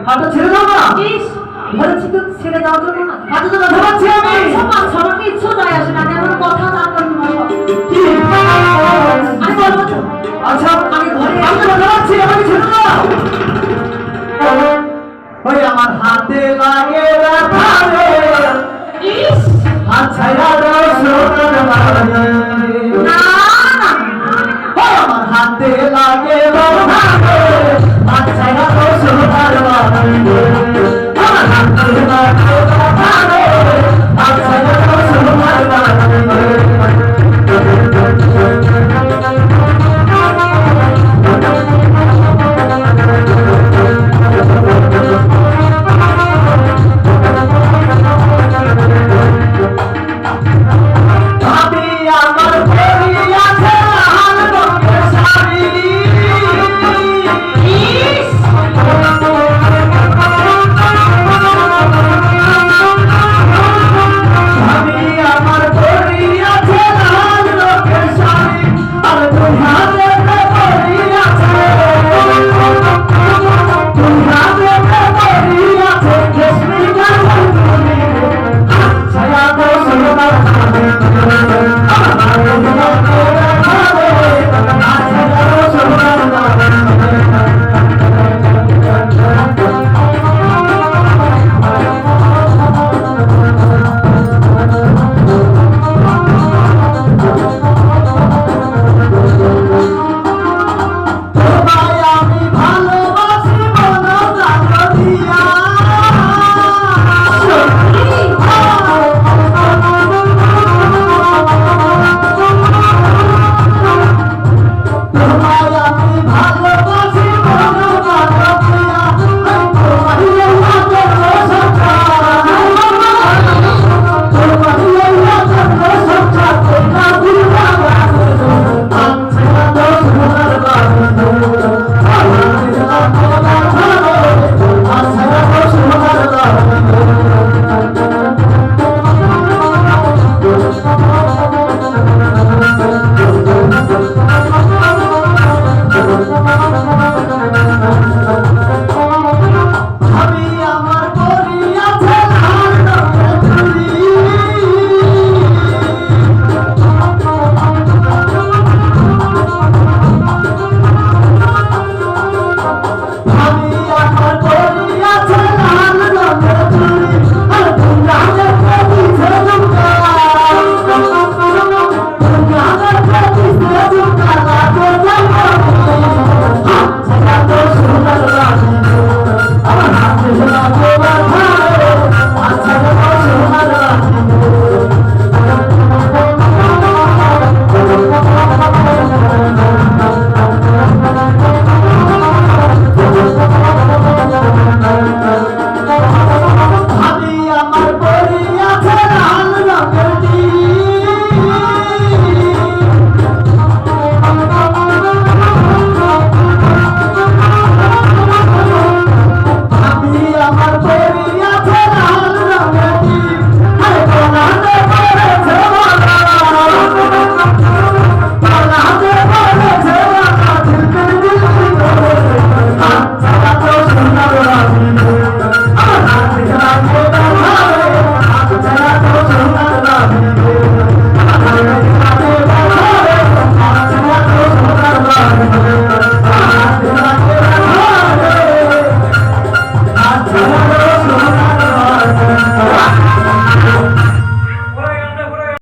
হাতটা ছেড়ে দাও না। ইস, বলেছি তো ছেড়ে দাও জন্য না। হাতে তো ব্যথা পাচ্ছি আমি। আচ্ছা আমাকে ইচ্ছা যায় আসে না, আমি আমার কথা না বলবো না সব। কি? আমি বলবো তো। আচ্ছা আমি ঘরে হাতে ব্যথা পাচ্ছি, আমাকে ছেড়ে দাও। ওই আমার হাতে লাগে ব্যথা রে, ইস, হাত ছাইড়া দাও সোনার বাড়ি। না না, ওই আমার হাতে লাগে ব্যথা রে, হাত ছাইড়া দাও সোনার বাড়ি। আমার হাতে লাগে ব্যথা রে, হাত ছাইড়া দাও সোনার বাড়ি।